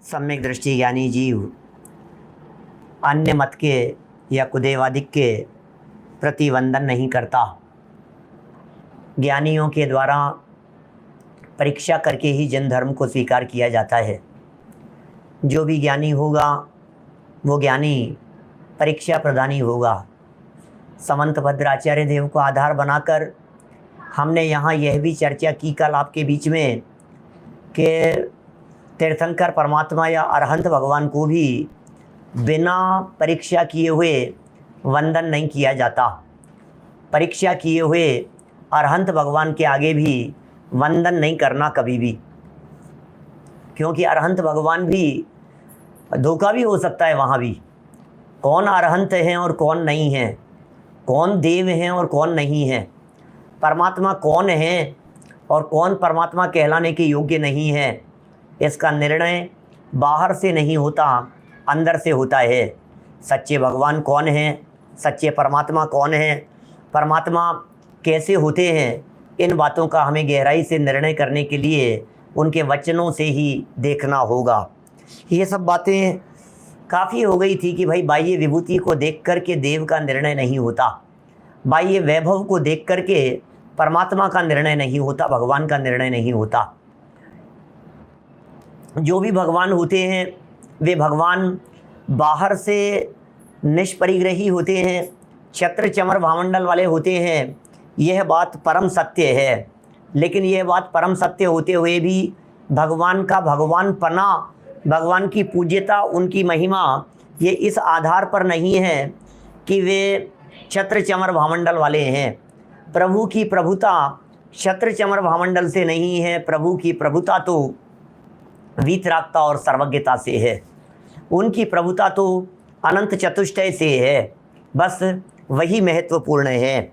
सम्यक दृष्टि ज्ञानी जीव अन्य मत के या कुदेवादिक के प्रति वंदन नहीं करता। ज्ञानियों के द्वारा परीक्षा करके ही जन धर्म को स्वीकार किया जाता है। जो भी ज्ञानी होगा वो ज्ञानी परीक्षा प्रधानी होगा। समंत भद्राचार्य देव को आधार बनाकर हमने यहाँ यह भी चर्चा की कल आपके बीच में कि तीर्थंकर परमात्मा या अरहंत भगवान को भी बिना परीक्षा किए हुए वंदन नहीं किया जाता। परीक्षा किए हुए अरहंत भगवान के आगे भी वंदन नहीं करना कभी भी, क्योंकि अरहंत भगवान भी धोखा भी हो सकता है। वहाँ भी कौन अरहंत हैं और कौन नहीं हैं, कौन देव हैं और कौन नहीं हैं, परमात्मा कौन है और कौन परमात्मा कहलाने के योग्य नहीं है, इसका निर्णय बाहर से नहीं होता, अंदर से होता है। सच्चे भगवान कौन हैं, सच्चे परमात्मा कौन हैं, परमात्मा कैसे होते हैं, इन बातों का हमें गहराई से निर्णय करने के लिए उनके वचनों से ही देखना होगा। ये सब बातें काफ़ी हो गई थी कि भाई बाह्य विभूति को देख कर के देव का निर्णय नहीं होता, बाह्य वैभव को देख कर के परमात्मा का निर्णय नहीं होता, भगवान का निर्णय नहीं होता। जो भी भगवान होते हैं वे भगवान बाहर से निष्परिग्रही होते हैं, छत्र चमर भामंडल वाले होते हैं। यह बात परम सत्य है, लेकिन यह बात परम सत्य होते हुए भी भगवान का भगवान पना, भगवान की पूज्यता, उनकी महिमा ये इस आधार पर नहीं है कि वे छत्र चमर भामंडल वाले हैं। प्रभु की प्रभुता छत्र चमर भामंडल से नहीं है, प्रभु की प्रभुता तो वीतरागता और सर्वज्ञता से है। उनकी प्रभुता तो अनंत चतुष्टय से है, बस वही महत्वपूर्ण है।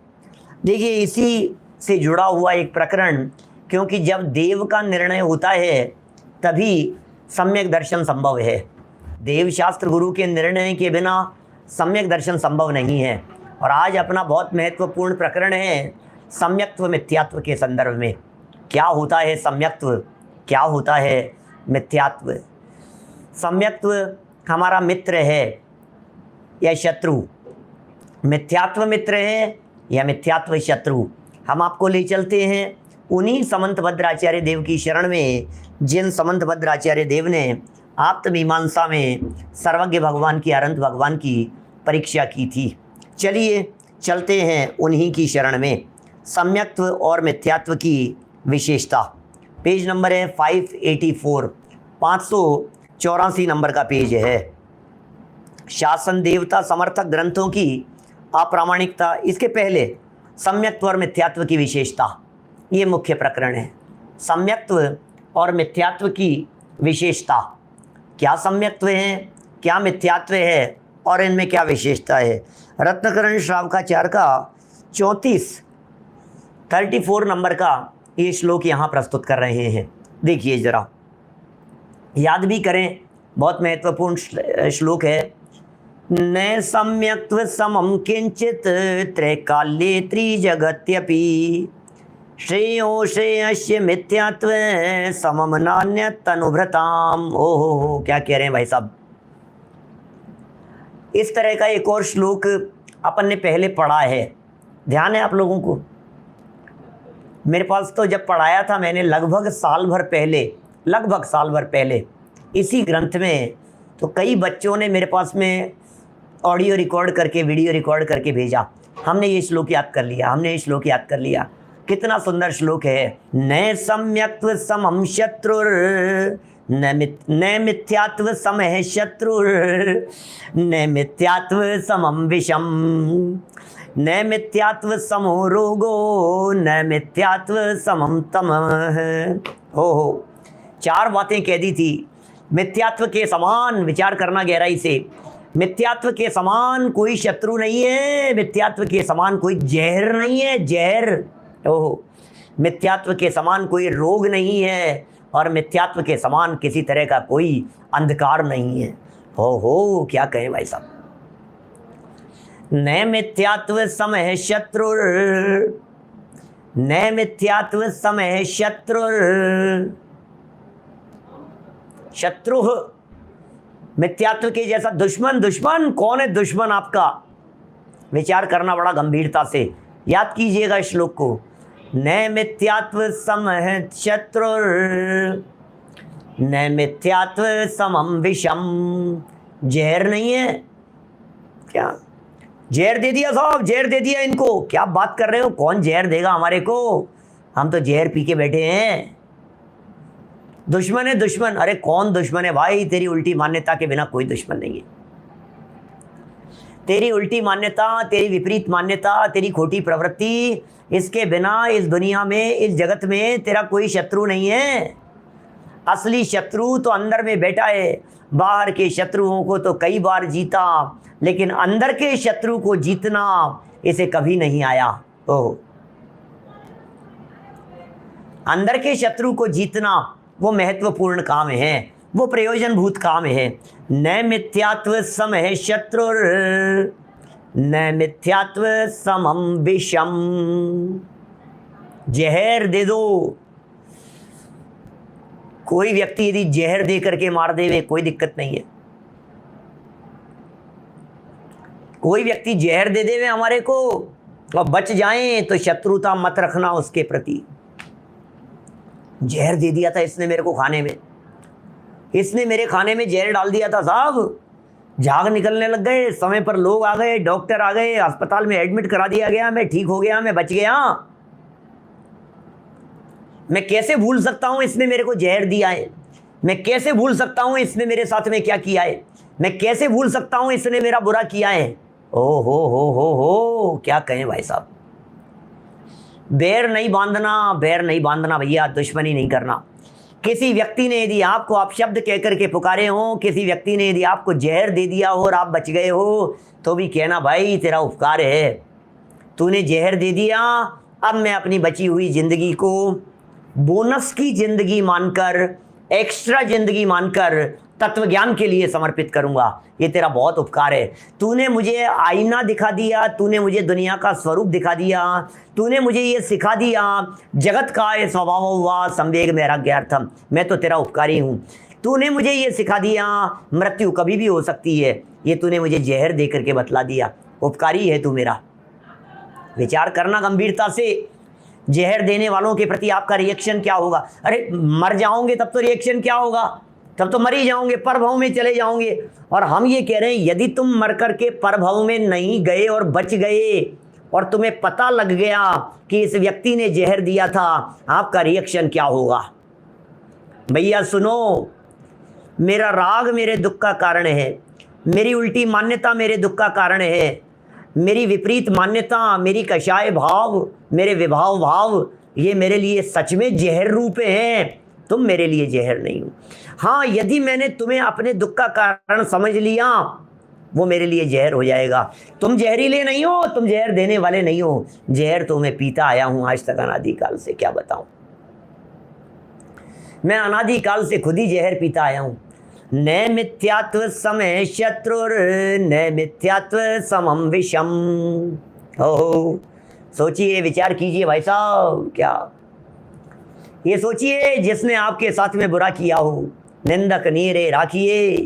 देखिए, इसी से जुड़ा हुआ एक प्रकरण, क्योंकि जब देव का निर्णय होता है तभी सम्यक दर्शन संभव है। देव शास्त्र गुरु के निर्णय के बिना सम्यक दर्शन संभव नहीं है। और आज अपना बहुत महत्वपूर्ण प्रकरण है सम्यक्त्व मिथ्यात्व के संदर्भ में। क्या होता है सम्यक्त्व, क्या होता है मिथ्यात्व। सम्यक्त्व हमारा मित्र है या शत्रु, मिथ्यात्व मित्र है या मिथ्यात्व शत्रु। हम आपको ले चलते हैं उन्हीं समंत भद्राचार्य देव की शरण में, जिन समंत भद्राचार्य देव ने आत्ममीमांसा में सर्वज्ञ भगवान की, अनंत भगवान की परीक्षा की थी। चलिए चलते हैं उन्हीं की शरण में। सम्यक्त्व और मिथ्यात्व की विशेषता, पेज नंबर है 584, 584 नंबर का पेज है। शासन देवता समर्थक ग्रंथों की अप्रामाणिकता। इसके पहले सम्यक्त्व और मिथ्यात्व की विशेषता, ये मुख्य प्रकरण है। सम्यक्त्व और मिथ्यात्व की विशेषता, क्या सम्यक्त्व है, क्या मिथ्यात्व है और इनमें क्या विशेषता है। रत्नकरण श्रावकाचार्य का 34 नंबर का ये श्लोक यहाँ प्रस्तुत कर रहे हैं। देखिए जरा, याद भी करें, बहुत महत्वपूर्ण श्लोक है। न सम्यक्त्व समम किंचित त्रैकाल्ये त्रिजगत्यपि श्रेयो श्रेयस्य मिथ्यात्व समम नान्यत् तनुभृताम। ओहो, क्या कह रहे हैं भाई साहब। इस तरह का एक और श्लोक अपन ने पहले पढ़ा है, ध्यान है आप लोगों को। मेरे पास तो जब पढ़ाया था मैंने लगभग साल भर पहले इसी ग्रंथ में, तो कई बच्चों ने मेरे पास में ऑडियो रिकॉर्ड करके, वीडियो रिकॉर्ड करके भेजा। हमने ये श्लोक याद कर लिया, कितना सुंदर श्लोक है। न सम्यक्त्व समम शत्रुर न मिथ्यात्व समः शत्रुर न मिथ्यात्व समम विषम न मिथ्यात्व समो रोगो न मिथ्यात्व समम तमः। हो 4 बातें कह दी थी। मिथ्यात्व के समान विचार करना गहराई से, मिथ्यात्व के समान कोई शत्रु नहीं है, मिथ्यात्व के समान कोई जहर नहीं है, जहर। ओहो, मिथ्यात्व के समान कोई रोग नहीं है और मिथ्यात्व के समान किसी तरह का कोई अंधकार नहीं है। हो क्या कहें भाई साहब। न मिथ्यात्व समः शत्रुर न मिथ्यात्व समः शत्रुर। शत्रु मिथ्यात्व के जैसा दुश्मन, दुश्मन कौन है दुश्मन आपका? विचार करना बड़ा गंभीरता से, याद कीजिएगा इस श्लोक को। न मिथ्यात्व समः शत्रुर न मिथ्यात्व समम विषम। जहर नहीं है क्या? जहर दे दिया साहब, जहर दे दिया इनको। क्या बात कर रहे हो? कौन जहर देगा हमारे को? हम तो जहर पी के बैठे हैं। दुश्मन है दुश्मन। अरे कौन दुश्मन है भाई? तेरी उल्टी मान्यता के बिना कोई दुश्मन नहीं है। तेरी उल्टी मान्यता, तेरी विपरीत मान्यता, तेरी खोटी प्रवृत्ति, इसके बिना इस दुनिया में, इस जगत में तेरा कोई शत्रु नहीं है। असली शत्रु तो अंदर में बैठा है। बाहर के शत्रुओं को तो कई बार जीता, लेकिन अंदर के शत्रु को जीतना इसे कभी नहीं आया। ओह, अंदर के शत्रु को जीतना वो महत्वपूर्ण काम है, वो प्रयोजनभूत काम है। न मिथ्यात्व समः शत्रुर न मिथ्यात्व समम विषम। जहर दे दो। कोई व्यक्ति यदि जहर दे करके मार देवे कोई दिक्कत नहीं है। कोई व्यक्ति जहर दे देवे हमारे को और बच जाएं तो शत्रुता मत रखना उसके प्रति। जहर दे दिया था इसने मेरे को खाने में, इसने मेरे खाने में जहर डाल दिया था साहब। झाग निकलने लग गए, समय पर लोग आ गए, डॉक्टर आ गए, अस्पताल में एडमिट करा दिया गया, मैं ठीक हो गया, मैं बच गया। मैं कैसे भूल सकता हूं इसने मेरे को जहर दिया है? मैं कैसे भूल सकता हूं इसने मेरे साथ में क्या किया है? मैं कैसे भूल सकता हूं इसने मेरा बुरा किया है? ओ हो, क्या कहें भाई साहब। बैर नहीं बांधना, बैर नहीं बांधना भैया, दुश्मनी नहीं करना। किसी व्यक्ति ने यदि आपको आप शब्द कह करके पुकारे हो, किसी व्यक्ति ने यदि आपको जहर दे दिया हो और आप बच गए हो, तो भी कहना भाई तेरा उपकार है, तूने जहर दे दिया। अब मैं अपनी बची हुई जिंदगी को बोनस की जिंदगी मानकर, एक्स्ट्रा जिंदगी मानकर तत्व ज्ञान के लिए समर्पित करूंगा। ये तेरा बहुत उपकार है। तूने मुझे आईना दिखा दिया, तूने मुझे दुनिया का स्वरूप दिखा दिया, तूने मुझे ये सिखा दिया जगत का ये स्वभाव हुआ संवेग मेरा ज्ञार्थम। मैं तो तेरा उपकारी हूँ। तूने मुझे ये सिखा दिया मृत्यु कभी भी हो सकती है, ये तूने मुझे जहर दे करके बतला दिया। उपकारी है तू मेरा। विचार करना गंभीरता से। जहर देने वालों के प्रति आपका रिएक्शन क्या होगा? अरे मर जाओगे तब तो रिएक्शन क्या होगा? तब तो मर ही जाओगे, परभव में चले जाओगे। और हम ये कह रहे हैं यदि तुम मर करके परभव में नहीं गए और बच गए और तुम्हें पता लग गया कि इस व्यक्ति ने जहर दिया था, आपका रिएक्शन क्या होगा? भैया सुनो, मेरा राग मेरे दुख का कारण है, मेरी उल्टी मान्यता मेरे दुख का कारण है, मेरी विपरीत मान्यता, मेरी कषाय भाव, मेरे विभाव भाव, ये मेरे लिए सच में जहर रूप हैं। तुम मेरे लिए जहर नहीं हो। हाँ, यदि मैंने तुम्हें अपने दुख का कारण समझ लिया, वो मेरे लिए जहर हो जाएगा। तुम जहरीले नहीं हो, तुम जहर देने वाले नहीं हो। जहर तो मैं पीता आया हूं आज तक अनादिकाल से, क्या बताऊं। मैं अनादिकाल से खुद ही जहर पीता आया हूं। न मिथ्यात्व समः शत्रुर न मिथ्यात्व समम विषम। हो, सोचिए, विचार कीजिए भाई साहब। क्या ये सोचिए, जिसने आपके साथ में बुरा किया हो, निंदक नीरे राखिए।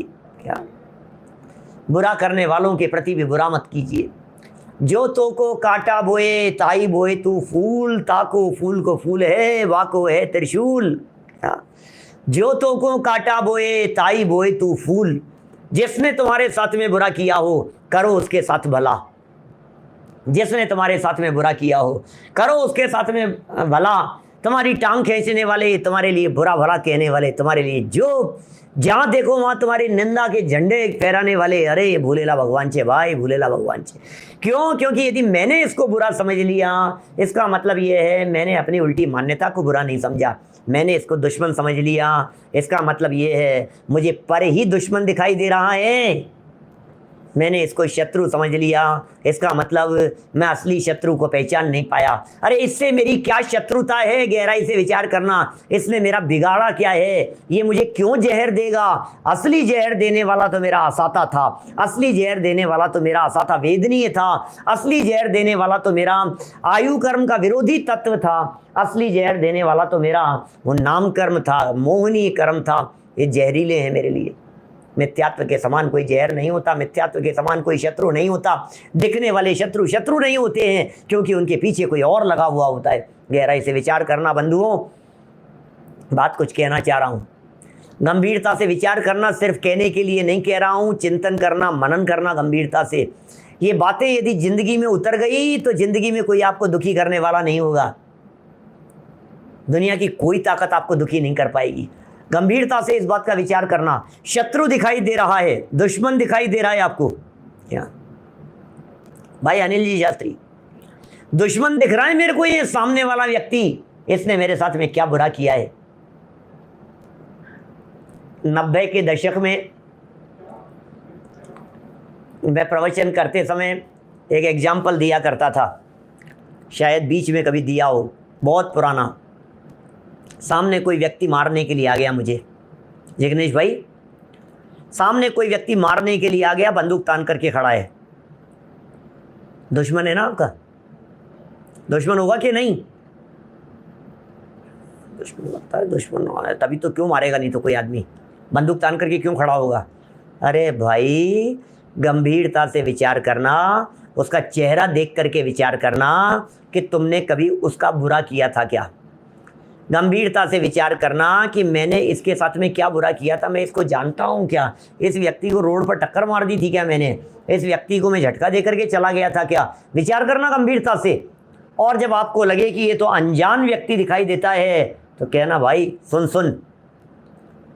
क्या बुरा करने वालों के प्रति भी बुरा मत कीजिए। जो तो को काटा बोए ताई बोए तू फूल, ताको फूल को फूल है, वाको है त्रिशूल। जो तो को काटा बोए ताई बोए तू फूल। जिसने तुम्हारे साथ में बुरा किया हो, करो उसके साथ भला। जिसने तुम्हारे साथ में बुरा किया हो, करो उसके साथ में भला। तुम्हारी टांग खींचने वाले, तुम्हारे लिए बुरा भला कहने वाले, तुम्हारे लिए जो जहाँ देखो वहाँ तुम्हारी निंदा के झंडे फहराने वाले, अरे भूलेला भगवान छे भाई, भूलेला भगवान छे। क्यों? क्योंकि यदि मैंने इसको बुरा समझ लिया, इसका मतलब ये है मैंने अपनी उल्टी मान्यता को बुरा नहीं समझा, मैंने इसको दुश्मन समझ लिया। इसका मतलब ये है मुझे पर ही दुश्मन दिखाई दे रहा है, मैंने इसको शत्रु समझ लिया। इसका मतलब मैं असली शत्रु को पहचान नहीं पाया। अरे इससे मेरी क्या शत्रुता है? गहराई से विचार करना। इसने मेरा बिगाड़ा क्या है? ये मुझे क्यों जहर देगा? असली जहर देने वाला तो मेरा आसाता था, असली जहर देने वाला तो मेरा आसाता वेदनीय था, असली जहर देने वाला तो मेरा आयु कर्म का विरोधी तत्व था, असली जहर देने वाला तो मेरा वो नाम कर्म था, मोहनीय कर्म था। ये जहरीले हैं मेरे लिए। मिथ्यात्व के समान कोई जहर नहीं होता, मिथ्यात्व के समान कोई शत्रु नहीं होता। दिखने वाले शत्रु शत्रु नहीं होते हैं, क्योंकि उनके पीछे कोई और लगा हुआ होता है। गहराई से विचार करना बंधुओं, बात कुछ कहना चाह रहा हूँ। गंभीरता से विचार करना, सिर्फ कहने के लिए नहीं कह रहा हूँ, चिंतन करना, मनन करना गंभीरता से। ये बातें यदि जिंदगी में उतर गई तो जिंदगी में कोई आपको दुखी करने वाला नहीं होगा। दुनिया की कोई ताकत आपको दुखी नहीं कर पाएगी। गंभीरता से इस बात का विचार करना। शत्रु दिखाई दे रहा है, दुश्मन दिखाई दे रहा है आपको। क्या भाई अनिल जी शास्त्री, दुश्मन दिख रहा है मेरे को, ये सामने वाला व्यक्ति, इसने मेरे साथ में क्या बुरा किया है। 90 के दशक में मैं प्रवचन करते समय एक एग्जाम्पल दिया करता था, शायद बीच में कभी दिया हो, बहुत पुराना। सामने कोई व्यक्ति मारने के लिए आ गया मुझे, जिग्नेश भाई, सामने कोई व्यक्ति मारने के लिए आ गया, बंदूक तान करके खड़ा है। दुश्मन है ना आपका? दुश्मन होगा कि नहीं? दुश्मन लगता है, दुश्मन है तभी तो क्यों मारेगा, नहीं तो कोई आदमी बंदूक तान करके क्यों खड़ा होगा? अरे भाई, गंभीरता से विचार करना, उसका चेहरा देख करके विचार करना कि तुमने कभी उसका बुरा किया था क्या। गंभीरता से विचार करना कि मैंने इसके साथ में क्या बुरा किया था, मैं इसको जानता हूँ क्या, इस व्यक्ति को रोड पर टक्कर मार दी थी क्या मैंने, इस व्यक्ति को मैं झटका दे करके चला गया था क्या। विचार करना गंभीरता से। और जब आपको लगे कि ये तो अनजान व्यक्ति दिखाई देता है, तो कहना भाई सुन सुन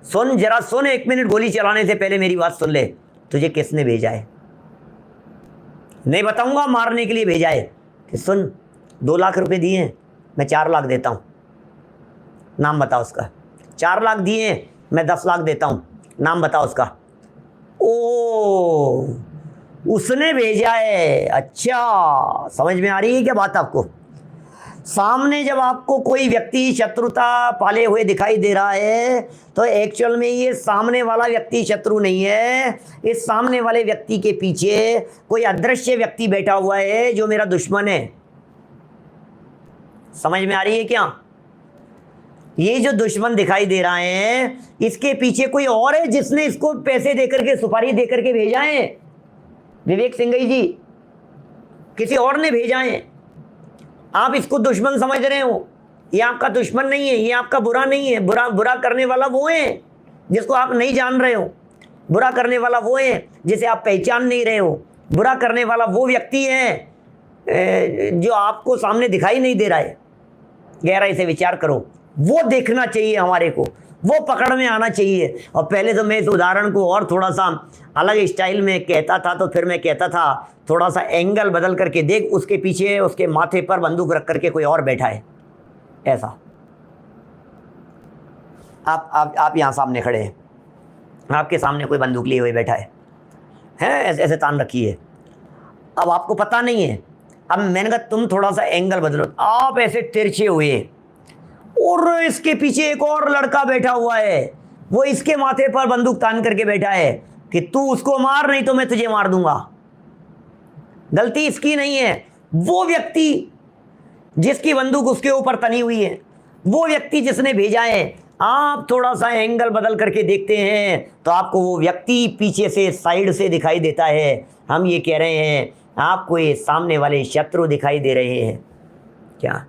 सुन, जरा सुन, 1 मिनट गोली चलाने से पहले मेरी बात सुन ले। तुझे किसने भेजा है? नहीं बताऊंगा, मारने के लिए भेजा है। कि सुन, 2 लाख रुपए दिए हैं, मैं 4 लाख देता हूँ, नाम बता उसका। 4 लाख दिए हैं, मैं 10 लाख देता हूँ, नाम बता उसका। ओ, उसने भेजा है, अच्छा, समझ में आ रही है क्या बात आपको? सामने जब आपको कोई व्यक्ति शत्रुता पाले हुए दिखाई दे रहा है, तो एक्चुअल में ये सामने वाला व्यक्ति शत्रु नहीं है। इस सामने वाले व्यक्ति के पीछे कोई अदृश्य व्यक्ति बैठा हुआ है जो मेरा दुश्मन है। समझ में आ रही है क्या? ये जो दुश्मन दिखाई दे रहा है, इसके पीछे कोई और है जिसने इसको पैसे देकर के, सुपारी देकर के भेजा है। विवेक सिंघई जी, किसी और ने भेजा है। आप इसको दुश्मन समझ रहे हो, ये आपका दुश्मन नहीं है, ये आपका बुरा नहीं है। बुरा करने वाला वो है जिसको आप नहीं जान रहे हो। बुरा करने वाला वो है जिसे आप पहचान नहीं रहे हो। बुरा करने वाला वो व्यक्ति है जो आपको सामने दिखाई नहीं दे रहा है। गहराई से विचार करो, वो देखना चाहिए हमारे को, वो पकड़ में आना चाहिए। और पहले तो मैं इस उदाहरण को और थोड़ा सा अलग स्टाइल में कहता था, तो फिर मैं कहता था थोड़ा सा एंगल बदल करके देख, उसके पीछे उसके माथे पर बंदूक रख करके कोई और बैठा है, ऐसा। आप यहाँ सामने खड़े हैं, आपके सामने कोई बंदूक लिए हुए बैठा है ऐसे ऐसे तान रखी है। अब आपको पता नहीं है, अब मैंने कहा तुम थोड़ा सा एंगल बदलो, आप ऐसे तिरछे हुए, और इसके पीछे एक और लड़का बैठा हुआ है, वो इसके माथे पर बंदूक तान करके बैठा है कि तू उसको मार, नहीं तो मैं तुझे मार दूंगा। गलती इसकी नहीं है, वो व्यक्ति जिसकी बंदूक उसके ऊपर तनी हुई है, वो व्यक्ति जिसने भेजा है। आप थोड़ा सा एंगल बदल करके देखते हैं तो आपको वो व्यक्ति पीछे से, साइड से दिखाई देता है। हम ये कह रहे हैं आपको ये सामने वाले शत्रु दिखाई दे रहे हैं क्या?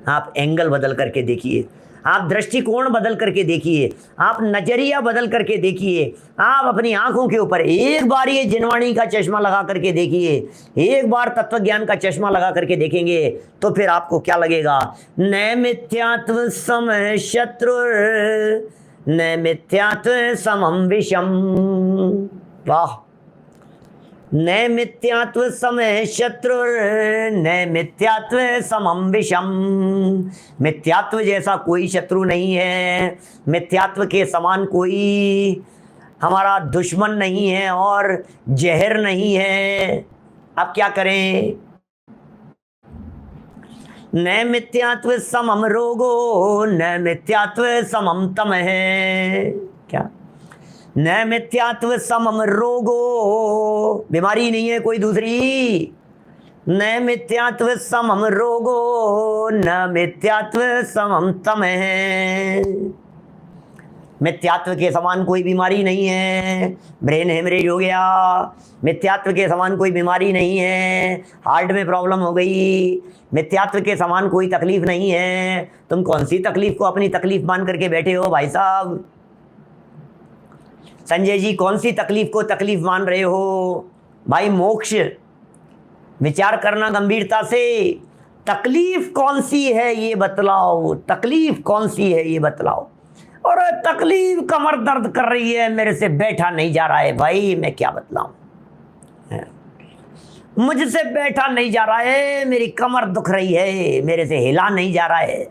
आप एंगल बदल करके देखिए, आप दृष्टिकोण बदल करके देखिए, आप नजरिया बदल करके देखिए। आप अपनी आंखों के ऊपर एक बार ये जिनवाणी का चश्मा लगा करके देखिए, एक बार तत्वज्ञान का चश्मा लगा करके देखेंगे तो फिर आपको क्या लगेगा? न मिथ्यात्व सम शत्रु न मिथ्यात्व समम विषम। वाह! न मिथ्यात्व समय शत्रु न मिथ्यात्व समम विषम। मिथ्यात्व जैसा कोई शत्रु नहीं है, मिथ्यात्व के समान कोई हमारा दुश्मन नहीं है और जहर नहीं है। अब क्या करें? न मिथ्यात्व समम रोगो न मिथ्यात्व समम तम है। क्या? न मिथ्यात्व समम रोगो, बीमारी नहीं है कोई दूसरी। न मिथ्यात्व समम रोगो न मिथ्यात्व समम तम है। मिथ्यात्व के समान कोई बीमारी नहीं है। ब्रेन हेमरेज हो गया, मिथ्यात्व के समान कोई बीमारी नहीं है। हार्ट में प्रॉब्लम हो गई, मिथ्यात्व के समान कोई तकलीफ नहीं है। तुम कौन सी तकलीफ को अपनी तकलीफ मान करके बैठे हो भाई साहब? संजय जी, कौन सी तकलीफ को तकलीफ मान रहे हो भाई? मोक्ष, विचार करना गंभीरता से। तकलीफ कौन सी है ये बतलाओ, तकलीफ कौन सी है ये बतलाओ। और तकलीफ कमर दर्द कर रही है, मेरे से बैठा नहीं जा रहा है। भाई मैं क्या बतलाऊं, मुझसे बैठा नहीं जा रहा है, मेरी कमर दुख रही है, मेरे से हिला नहीं जा रहा है,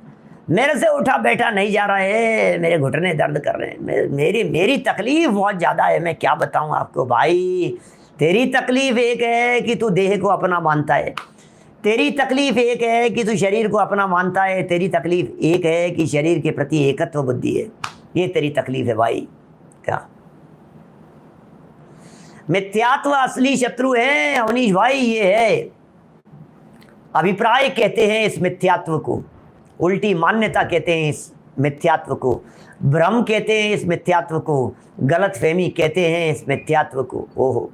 मेरे से उठा बैठा नहीं जा रहा है, मेरे घुटने दर्द कर रहे हैं, मेरी तकलीफ बहुत ज़्यादा है। मैं क्या बताऊं आपको भाई? तेरी तकलीफ एक है कि तू देह को अपना मानता है, तेरी तकलीफ एक है कि तू शरीर को अपना मानता है, तेरी तकलीफ एक है कि शरीर के प्रति एकत्व बुद्धि है। ये तेरी तकलीफ है भाई। क्या मिथ्यात्व असली शत्रु है अवनीश भाई? ये है अभिप्राय कहते हैं इस मिथ्यात्व को, उल्टी मान्यता कहते हैं इस मिथ्यात्व को, भ्रम कहते हैं इस मिथ्यात्व को, गलतफहमी कहते हैं इस मिथ्यात्व को। ओहो,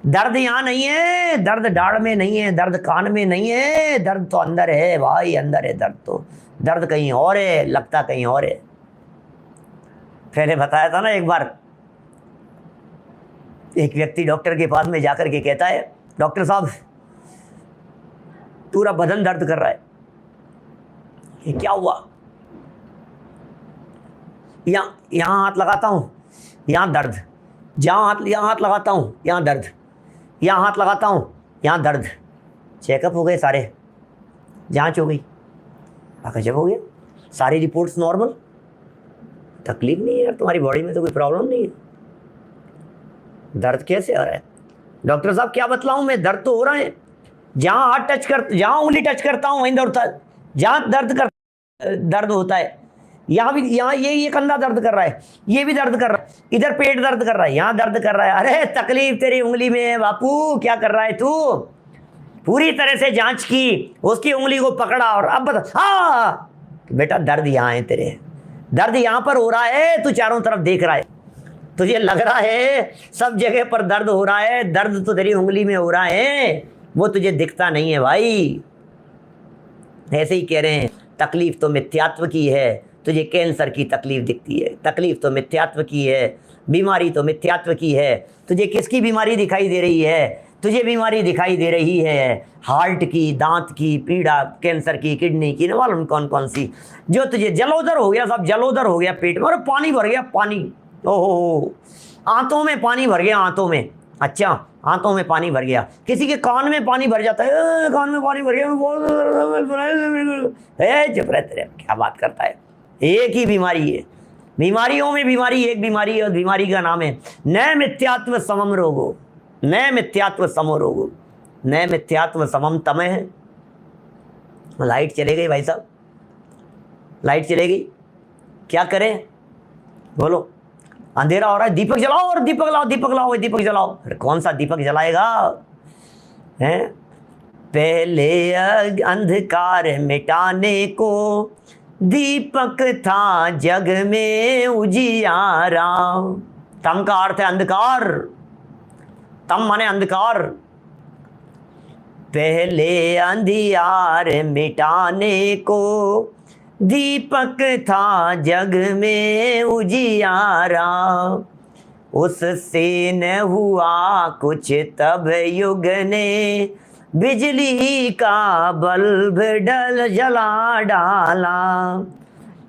दर्द यहाँ नहीं है, दर्द दाढ़ में नहीं है, दर्द कान में नहीं है, दर्द तो अंदर है भाई, अंदर है दर्द। तो दर्द कहीं और है, लगता कहीं और है। पहले बताया था ना, एक बार एक व्यक्ति डॉक्टर के पास में जाकर के कहता है, डॉक्टर साहब पूरा बदन दर्द कर रहा है। ये क्या हुआ? यहाँ हाथ लगाता हूँ, यहाँ दर्द, यहाँ हाथ लगाता हूँ, यहाँ दर्द, यहाँ हाथ लगाता हूँ, यहाँ दर्द। चेकअप हो गए सारे, जांच हो गई, गजब हो गया, सारी रिपोर्ट्स नॉर्मल, तकलीफ नहीं है यार, तुम्हारी बॉडी में तो कोई प्रॉब्लम नहीं है, दर्द कैसे आ रहा है? डॉक्टर साहब क्या बतलाऊं मैं, दर्द तो हो रहा है, जहाँ हाथ टच कर, जहाँ उंगली टच करता हूँ वहीं दर्द, जहाँ दर्द होता है, यहाँ भी, यहाँ ये कंधा दर्द कर रहा है, ये भी दर्द कर रहा है, इधर पेट दर्द कर रहा है, यहाँ दर्द कर रहा है। अरे तकलीफ तेरी उंगली में है बापू, क्या कर रहा है तू? पूरी तरह से जांच की, उसकी उंगली को पकड़ा और अब बता। हाँ बेटा, दर्द यहाँ है, तेरे दर्द यहाँ पर हो रहा है, तू चारों तरफ देख रहा है, तुझे लग रहा है सब जगह पर दर्द हो रहा है, दर्द तो तेरी उंगली में हो रहा है, वो तुझे दिखता नहीं है भाई। ऐसे ही कह रहे हैं, तकलीफ तो मिथ्यात्व की है, तुझे कैंसर की तकलीफ दिखती है, तकलीफ तो मिथ्यात्व की है, बीमारी तो मिथ्यात्व की है। तुझे किसकी बीमारी दिखाई दे रही है? तुझे बीमारी दिखाई दे रही है हार्ट की, दांत की पीड़ा, कैंसर की, किडनी की, न मालूम कौन कौन सी। जो तुझे जलोदर हो गया, सब जलोदर हो गया पेट में, और पानी भर गया, पानी, ओहो, आंतों में पानी भर गया, आंतों में। अच्छा, आंतों में पानी भर गया, किसी के कान में पानी भर जाता है, कान में पानी भर गया, चुप रह, तेरे क्या बात करता है? एक ही बीमारी है, बीमारियों में बीमारी एक बीमारी है, और बीमारी का नाम है न मिथ्यात्व समम रोगो, न मिथ्यात्व समो रोगो, न मिथ्यात्व समम तमः है। लाइट चले गई भाई साहब, लाइट चले गई, क्या करें बोलो? अंधेरा हो रहा है, दीपक जलाओ, और दीपक लाओ, दीपक लाओ, दीपक जलाओ। अरे कौन सा दीपक जलाएगा? हैं? पहले अंधकार मिटाने को दीपक था जग में उजियारा। तम का अर्थ है अंधकार, तम माने अंधकार। पहले अंधियार मिटाने को दीपक था जग में उजियारा, उससे न हुआ कुछ तब युग ने बिजली का बल्ब जला डाला।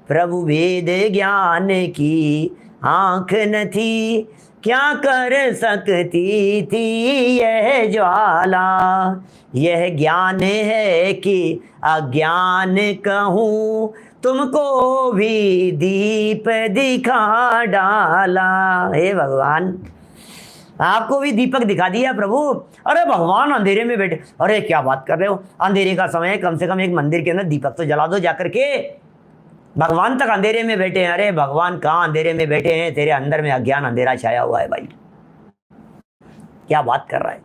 प्रभु वेद ज्ञान की आँख न थी, क्या कर सकती थी यह ज्वाला। यह ज्ञान है कि अज्ञान कहूँ, तुमको भी दीप दिखा डाला। हे भगवान, आपको भी दीपक दिखा दिया प्रभु। अरे भगवान अंधेरे में बैठे, अरे क्या बात कर रहे हो, अंधेरे का समय है, कम से कम एक मंदिर के अंदर दीपक तो जला दो जाकर के। भगवान तक अंधेरे में बैठे हैं। अरे भगवान कहाँ अंधेरे में बैठे हैं, तेरे अंदर में अज्ञान अंधेरा छाया हुआ है भाई। क्या बात कर रहा है?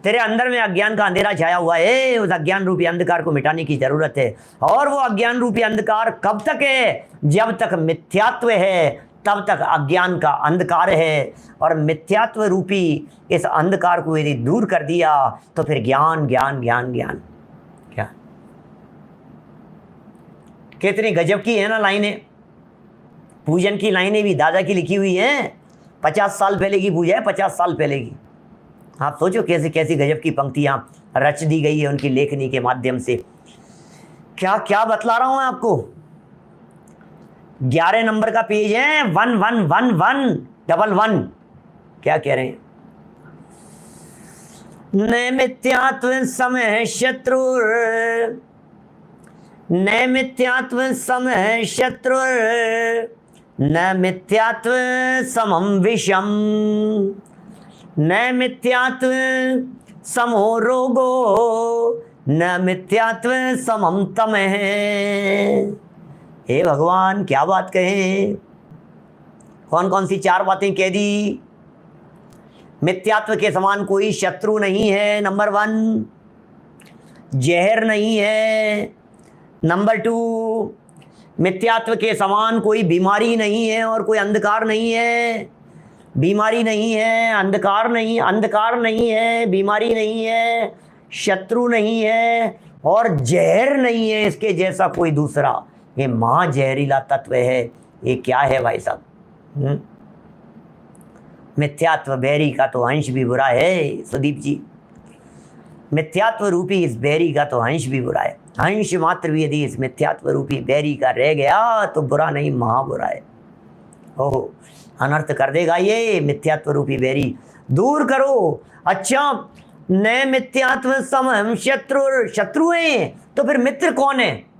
तेरे अंदर में अज्ञान का अंधेरा छाया हुआ है, उस अज्ञान रूपी अंधकार को मिटाने की जरूरत है। और वो अज्ञान रूपी अंधकार कब तक है? जब तक मिथ्यात्व है तब तक अज्ञान का अंधकार है। और मिथ्यात्व रूपी इस अंधकार को यदि दूर कर दिया तो फिर ज्ञान ज्ञान ज्ञान ज्ञान। क्या कितनी गजब की है ना लाइनें, पूजन की लाइनें भी दादा की लिखी हुई हैं। 50 साल पहले की पूजा है, 50 साल पहले की। आप सोचो कैसी कैसी गजब की पंक्तियां रच दी गई है उनकी लेखनी के माध्यम से। क्या क्या बतला रहा हूं मैं आपको। 11 नंबर का पेज है, 111111। क्या कह रहे हैं? नैमित्यात्व समय शत्रु, नैमित्यात्व समय शत्रु, नैमित्यात्व समम विषम, नैमित्यात्व समो रोगो, नैमित्यात्व समम तमः। हे भगवान क्या बात कहें। कौन कौन सी 4 बातें कह दी? मिथ्यात्व के समान कोई शत्रु नहीं है, नंबर 1। जहर नहीं है, नंबर 2। मिथ्यात्व के समान कोई बीमारी नहीं है और कोई अंधकार नहीं है। बीमारी नहीं है, अंधकार नहीं, अंधकार नहीं है, बीमारी नहीं है, शत्रु नहीं है और जहर नहीं है इसके जैसा कोई दूसरा। ये महा जहरीला तत्व है। ये क्या है भाई साहब? मिथ्यात्व बैरी का तो अंश भी बुरा है सुदीप जी। मिथ्यात्व रूपी इस बैरी का तो अंश भी बुरा है। अंश मात्र भी यदि इस मिथ्यात्व रूपी बैरी का रह गया तो बुरा नहीं, महा बुरा है। ओह, अनर्थ कर देगा ये मिथ्यात्व रूपी बैरी। दूर करो। अच्छा, नए मिथ्यात्व समम शत्रु, शत्रु हैं तो फिर मित्र कौन है?